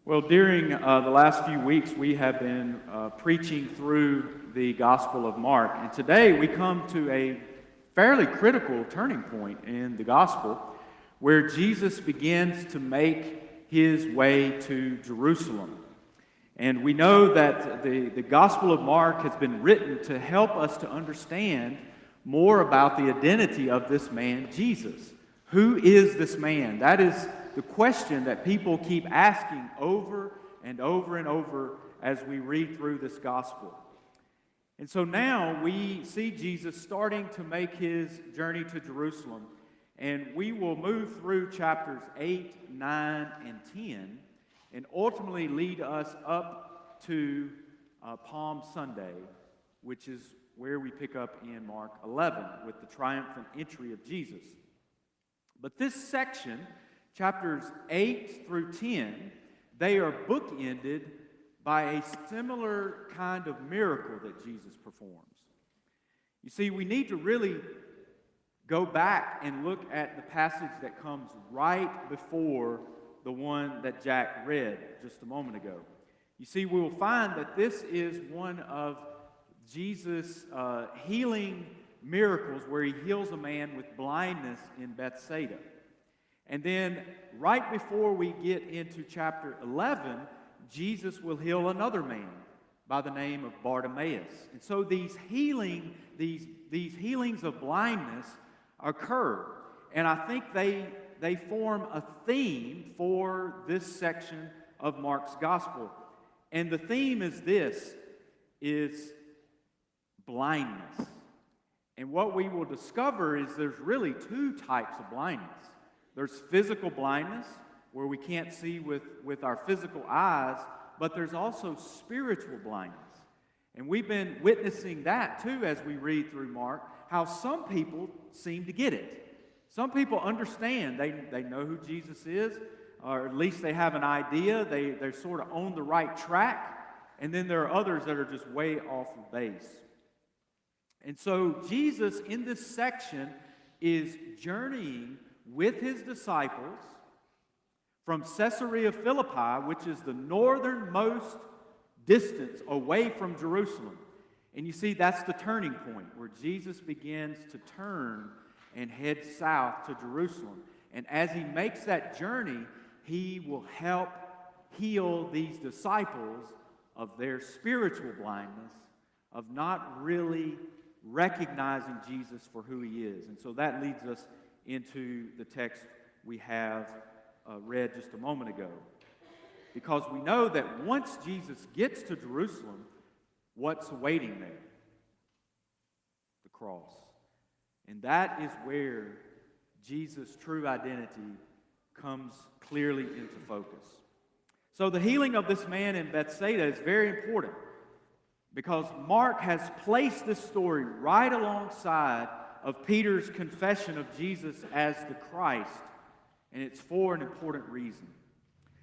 Well, during the last few weeks, we have been preaching through the Gospel of Mark. And today we come to a fairly critical turning point in the Gospel where Jesus begins to make his way to Jerusalem. And we know that the Gospel of Mark has been written to help us to understand more about the identity of this man, Jesus. Who is this man? That is the question that people keep asking over and over and over as we read through this gospel. And so now we see Jesus starting to make his journey to Jerusalem, and we will move through chapters 8, 9, and 10, and ultimately lead us up to Palm Sunday, which is where we pick up in Mark 11 with the triumphant entry of Jesus. But this section, chapters 8 through 10, they are bookended by a similar kind of miracle that Jesus performs. You see, we need to really go back and look at the passage that comes right before the one that Jack read just a moment ago. You see, we will find that this is one of Jesus' healing miracles where he heals a man with blindness in Bethsaida. And then right before we get into chapter 11, Jesus will heal another man by the name of Bartimaeus. And so these healings of blindness occur. And I think they form a theme for this section of Mark's gospel. And the theme is blindness. And what we will discover is there's really two types of blindness. There's physical blindness, where we can't see with our physical eyes, but there's also spiritual blindness. And we've been witnessing that too as we read through Mark, how some people seem to get it. Some people understand, they know who Jesus is, or at least they have an idea, they're sort of on the right track, and then there are others that are just way off the base. And so Jesus in this section is journeying with his disciples from Caesarea Philippi, which is the northernmost distance away from Jerusalem. And you see, that's the turning point where Jesus begins to turn and head south to Jerusalem. And as he makes that journey, he will help heal these disciples of their spiritual blindness, of not really recognizing Jesus for who he is. And so that leads us into the text we have read just a moment ago. Because we know that once Jesus gets to Jerusalem, what's awaiting there? The cross. And that is where Jesus' true identity comes clearly into focus. So the healing of this man in Bethsaida is very important, because Mark has placed this story right alongside of Peter's confession of Jesus as the Christ, and it's for an important reason.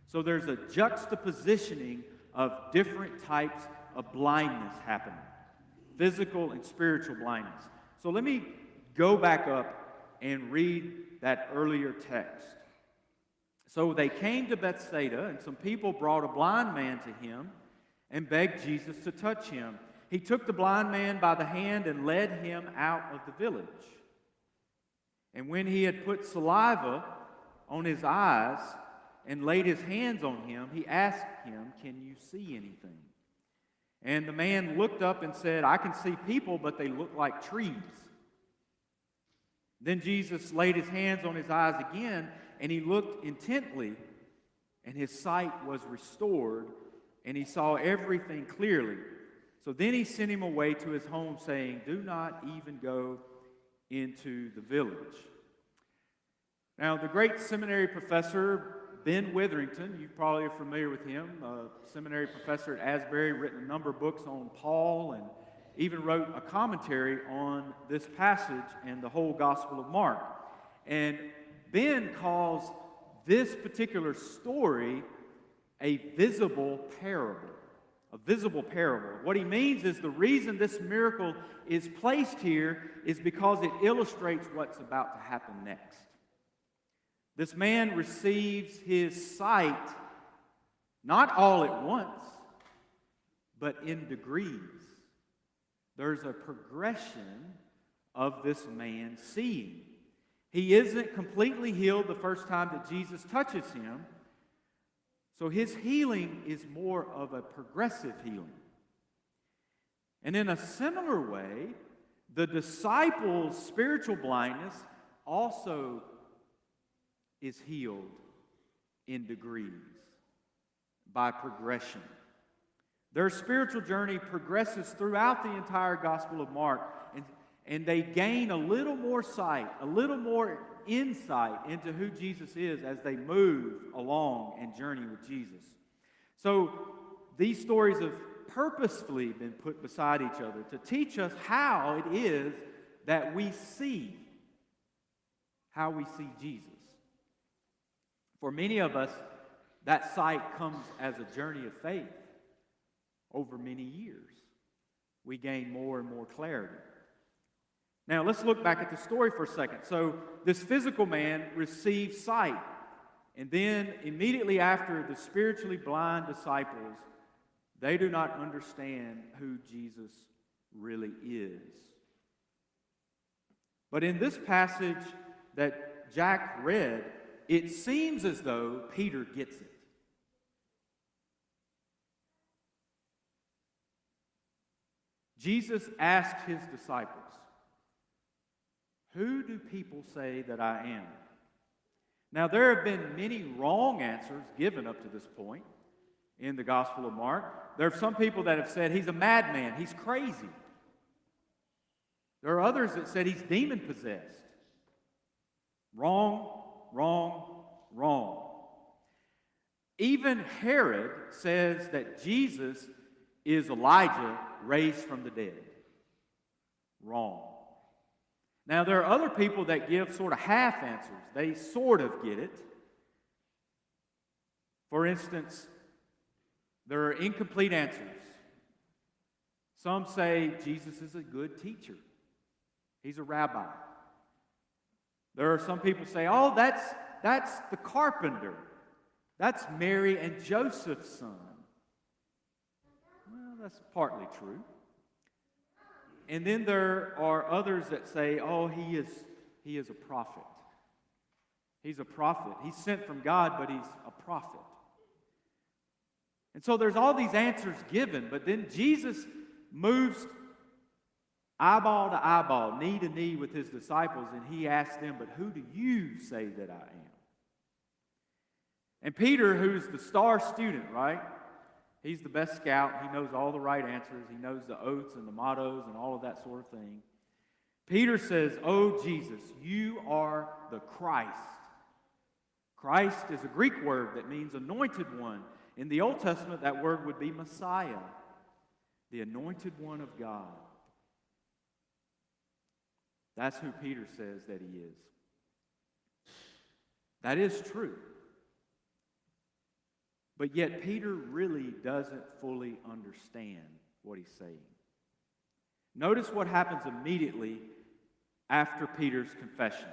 So there's a juxtapositioning of different types of blindness happening, physical and spiritual blindness. So let me go back up and read that earlier text. So they came to Bethsaida, and some people brought a blind man to him and begged Jesus to touch him. He took the blind man by the hand and led him out of the village. And when he had put saliva on his eyes and laid his hands on him, he asked him, "Can you see anything?" And the man looked up and said, "I can see people, but they look like trees." Then Jesus laid his hands on his eyes again, and he looked intently, and his sight was restored, and he saw everything clearly. So then he sent him away to his home, saying, "Do not even go into the village." Now, the great seminary professor, Ben Witherington, you probably are familiar with him, a seminary professor at Asbury, written a number of books on Paul, and even wrote a commentary on this passage and the whole Gospel of Mark. And Ben calls this particular story a visible parable. A visible parable. What he means is the reason this miracle is placed here is because it illustrates what's about to happen next. This man receives his sight Not all at once, but in degrees. There's a progression of this man seeing. He isn't completely healed the first time that Jesus touches him, so his healing is more of a progressive healing. And in a similar way, the disciples' spiritual blindness also is healed in degrees by progression. Their spiritual journey progresses throughout the entire Gospel of Mark, and they gain a little more sight, a little more insight into who Jesus is as they move along and journey with Jesus. So these stories have purposefully been put beside each other to teach us how it is that we see Jesus. For many of us, that sight comes as a journey of faith. Over many years, we gain more and more clarity. Now, let's look back at the story for a second. So, this physical man receives sight, and then immediately after, the spiritually blind disciples, they do not understand who Jesus really is. But in this passage that Jack read, it seems as though Peter gets it. Jesus asked his disciples, "Who do people say that I am?" Now, there have been many wrong answers given up to this point in the Gospel of Mark. There are some people that have said he's a madman, he's crazy. There are others that said he's demon-possessed. Wrong, wrong, wrong. Even Herod says that Jesus is Elijah raised from the dead. Wrong. Now, there are other people that give sort of half answers. They sort of get it. For instance, there are incomplete answers. Some say Jesus is a good teacher. He's a rabbi. There are some people say, "Oh, that's the carpenter. That's Mary and Joseph's son." Well, that's partly true. And then there are others that say, "Oh, he is a prophet. He's a prophet. He's sent from God, but he's a prophet." And so there's all these answers given, but then Jesus moves eyeball to eyeball, knee to knee with his disciples, and he asks them, "But who do you say that I am?" And Peter, who's the star student, right? He's the best scout. He knows all the right answers. He knows the oaths and the mottos and all of that sort of thing. Peter says, "Oh, Jesus, you are the Christ." Christ is a Greek word that means anointed one. In the Old Testament, that word would be Messiah, the anointed one of God. That's who Peter says that he is. That is true. But yet Peter really doesn't fully understand what he's saying. Notice what happens immediately after Peter's confession.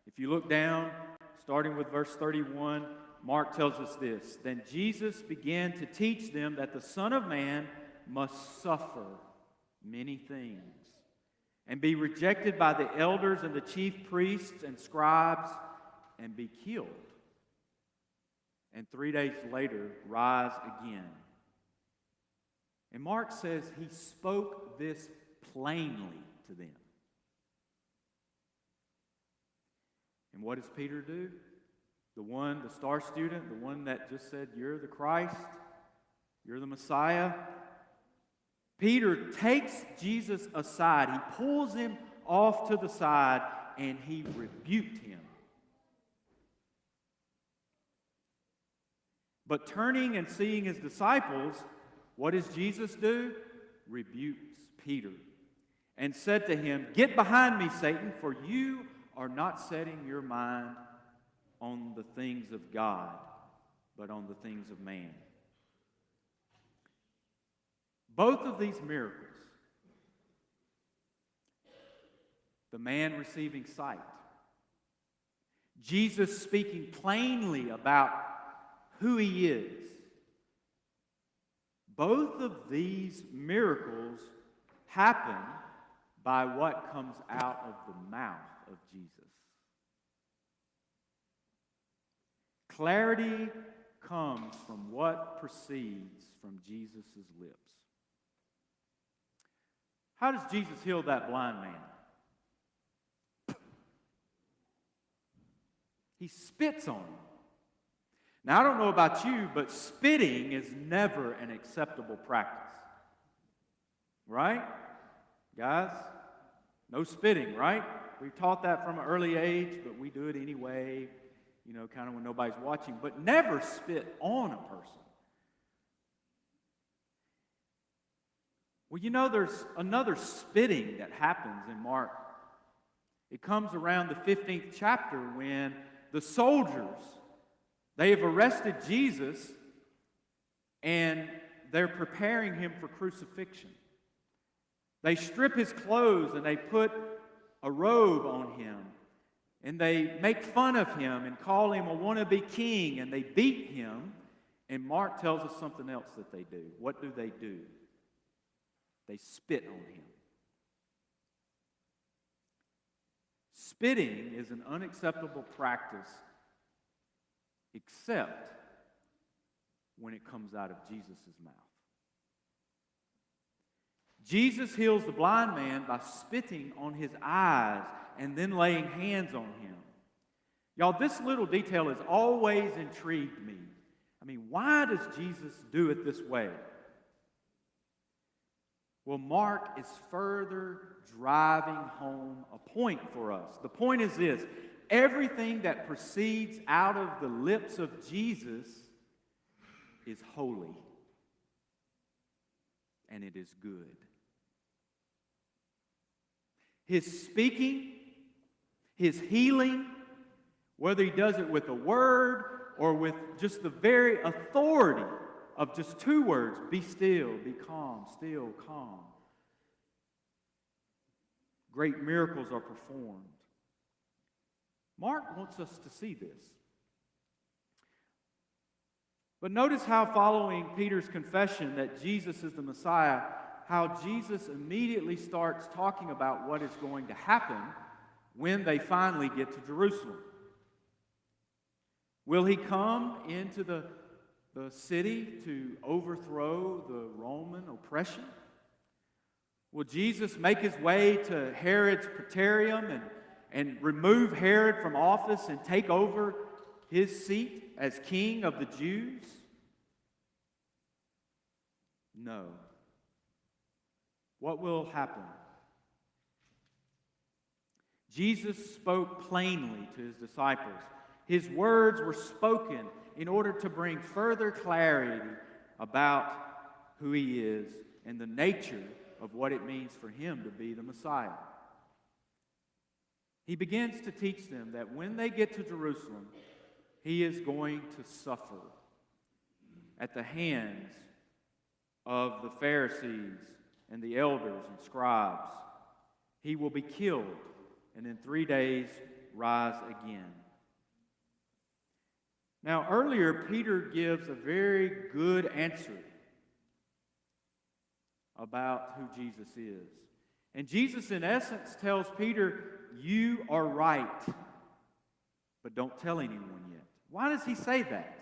If you look down, starting with verse 31, Mark tells us this: "Then Jesus began to teach them that the Son of Man must suffer many things and be rejected by the elders and the chief priests and scribes and be killed, and 3 days later rise again." And Mark says he spoke this plainly to them. And what does Peter do? The star student, the one that just said, "You're the Christ, you're the Messiah." Peter takes Jesus aside. He pulls him off to the side and he rebuked him. But turning and seeing his disciples, what does Jesus do? Rebukes Peter and said to him, "Get behind me, Satan, for you are not setting your mind on the things of God, but on the things of man." Both of these miracles, the man receiving sight, Jesus speaking plainly about who he is, Both of these miracles happen by what comes out of the mouth of Jesus. Clarity comes from what proceeds from Jesus' lips. How does Jesus heal that blind man? He spits on him. Now, I don't know about you, but spitting is never an acceptable practice. Right? Guys? No spitting, right? We've taught that from an early age, but we do it anyway, kind of when nobody's watching. But never spit on a person. Well, there's another spitting that happens in Mark. It comes around the 15th chapter when the soldiers, they have arrested Jesus and they're preparing him for crucifixion. They strip his clothes and they put a robe on him. And they make fun of him and call him a wannabe king, and they beat him. And Mark tells us something else that they do. What do? They spit on him. Spitting is an unacceptable practice except when it comes out of Jesus' mouth. Jesus heals the blind man by spitting on his eyes and then laying hands on him. Y'all, this little detail has always intrigued me. Why does Jesus do it this way? Well, Mark is further driving home a point for us. The point is this: everything that proceeds out of the lips of Jesus is holy, and it is good. His speaking, his healing, whether he does it with a word or with just the very authority of just two words, be still, be calm, still, calm. Great miracles are performed. Mark wants us to see this. But notice how following Peter's confession that Jesus is the Messiah, how Jesus immediately starts talking about what is going to happen when they finally get to Jerusalem. Will he come into the city to overthrow the Roman oppression? Will Jesus make his way to Herod's praetorium and remove Herod from office and take over his seat as king of the Jews? No. What will happen? Jesus spoke plainly to his disciples. His words were spoken in order to bring further clarity about who he is and the nature of what it means for him to be the Messiah. He begins to teach them that when they get to Jerusalem, he is going to suffer at the hands of the Pharisees and the elders and scribes. He will be killed and in 3 days rise again. Now, earlier, Peter gives a very good answer about who Jesus is. And Jesus, in essence, tells Peter, you are right, but don't tell anyone yet. Why does he say that?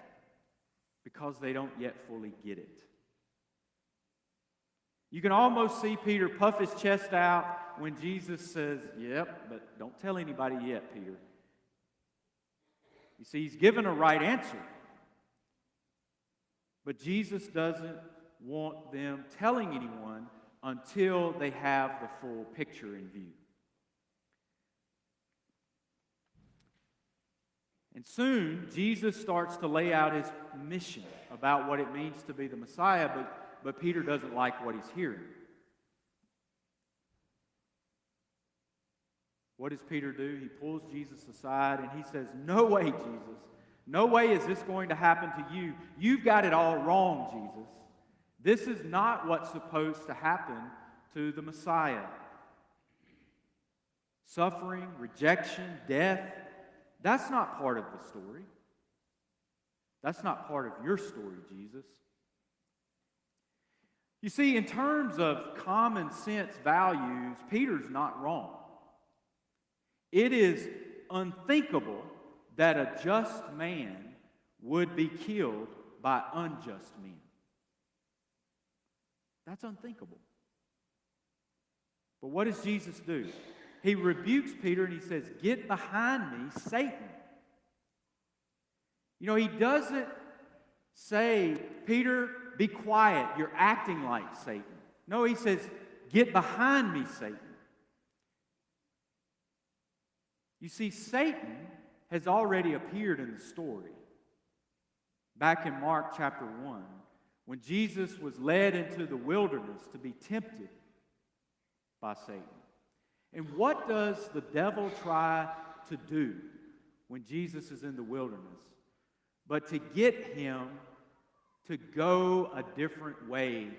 Because they don't yet fully get it. You can almost see Peter puff his chest out when Jesus says, yep, but don't tell anybody yet, Peter. You see, he's given a right answer. But Jesus doesn't want them telling anyone until they have the full picture in view. And soon, Jesus starts to lay out his mission about what it means to be the Messiah, but Peter doesn't like what he's hearing. What does Peter do? He pulls Jesus aside and he says, no way, Jesus. No way is this going to happen to you. You've got it all wrong, Jesus. This is not what's supposed to happen to the Messiah. Suffering, rejection, death, that's not part of the story. That's not part of your story, Jesus. You see, in terms of common sense values, Peter's not wrong. It is unthinkable that a just man would be killed by unjust men. That's unthinkable. But what does Jesus do? He rebukes Peter and he says, "Get behind me, Satan." You know, he doesn't say, "Peter, be quiet, you're acting like Satan." No, he says, "Get behind me, Satan." You see, Satan has already appeared in the story. Back in Mark chapter 1, when Jesus was led into the wilderness to be tempted by Satan. And what does the devil try to do when Jesus is in the wilderness? But to get him to go a different way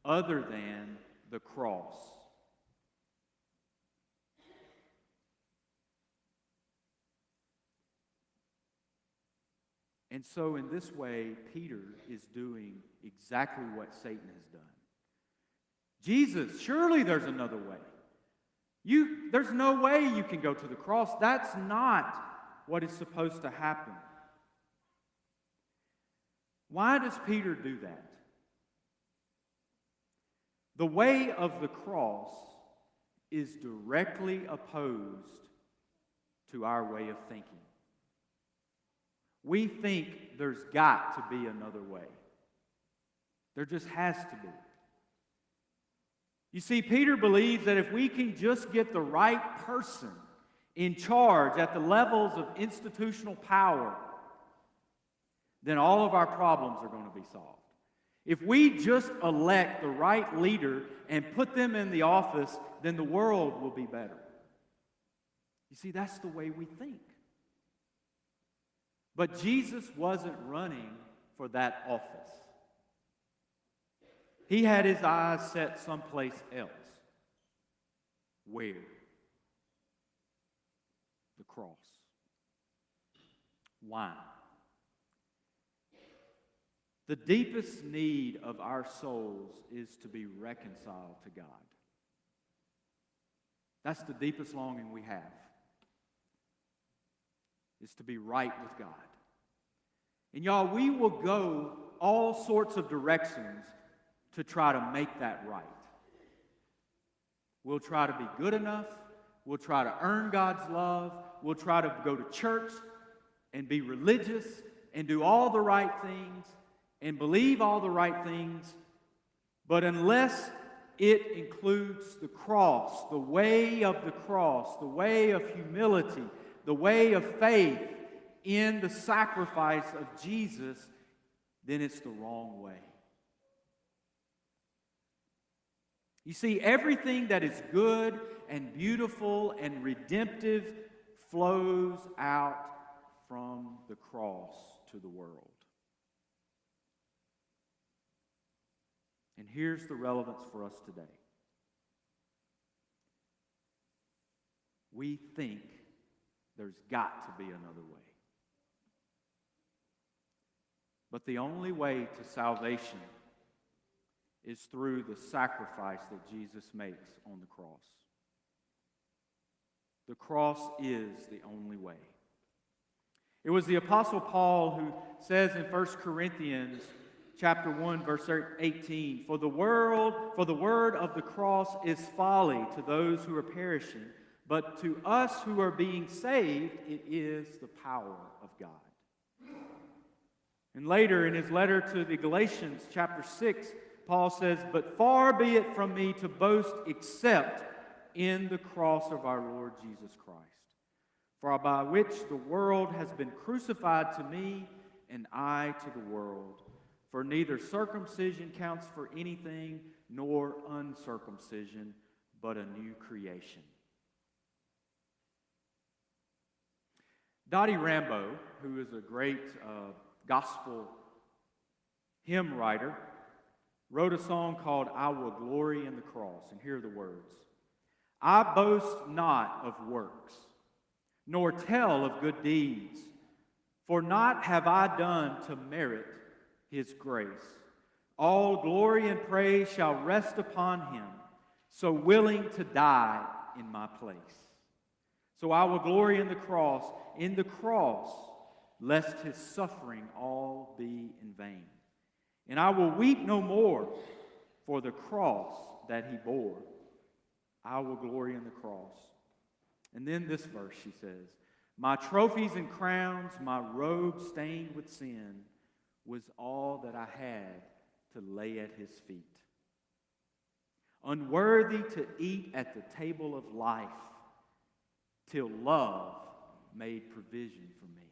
other than the cross. And so in this way, Peter is doing exactly what Satan has done. Jesus, surely there's another way. There's no way you can go to the cross. That's not what is supposed to happen. Why does Peter do that? The way of the cross is directly opposed to our way of thinking. We think there's got to be another way. There just has to be. You see, Peter believes that if we can just get the right person in charge at the levels of institutional power, then all of our problems are going to be solved. If we just elect the right leader and put them in the office, then the world will be better. You see, that's the way we think. But Jesus wasn't running for that office. He had his eyes set someplace else. Where? The cross. Why? The deepest need of our souls is to be reconciled to God. That's the deepest longing we have, is to be right with God. And y'all, we will go all sorts of directions to try to make that right. We'll try to be good enough. We'll try to earn God's love. We'll try to go to church and be religious and do all the right things and believe all the right things. But unless it includes the cross, the way of the cross, the way of humility, the way of faith in the sacrifice of Jesus, then it's the wrong way. You see, everything that is good and beautiful and redemptive flows out from the cross to the world. And here's the relevance for us today. We think there's got to be another way. But the only way to salvation is through the sacrifice that Jesus makes on the cross. The cross is the only way. It was the Apostle Paul who says in 1 Corinthians chapter 1, verse 18, For the word of the cross is folly to those who are perishing, but to us who are being saved, it is the power of God. And later in his letter to the Galatians chapter 6, Paul says, But far be it from me to boast except in the cross of our Lord Jesus Christ, for by which the world has been crucified to me, and I to the world. For neither circumcision counts for anything, nor uncircumcision, but a new creation. Dottie Rambo, who is a great gospel hymn writer, wrote a song called I Will Glory in the Cross. And here are the words. I boast not of works, nor tell of good deeds, for naught have I done to merit his grace. All glory and praise shall rest upon him, so willing to die in my place. So I will glory in the cross, lest his suffering all be in vain. And I will weep no more for the cross that he bore. I will glory in the cross. And then this verse, she says, my trophies and crowns, my robe stained with sin, was all that I had to lay at his feet. Unworthy to eat at the table of life, till love made provision for me.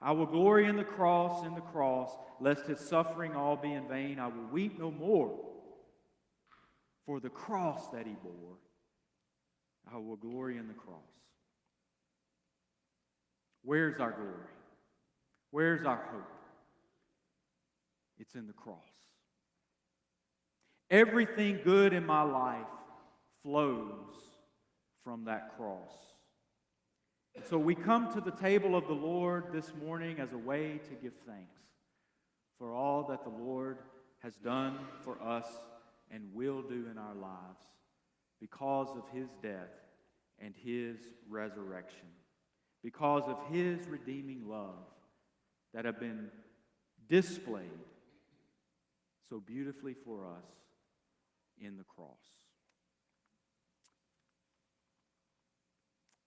I will glory in the cross, lest his suffering all be in vain. I will weep no more for the cross that he bore. I will glory in the cross. Where's our glory? Where's our hope? It's in the cross. Everything good in my life flows from that cross. And so we come to the table of the Lord this morning as a way to give thanks for all that the Lord has done for us and will do in our lives because of his death and his resurrection, because of his redeeming love that have been displayed so beautifully for us in the cross.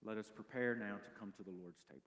Let us prepare now to come to the Lord's table.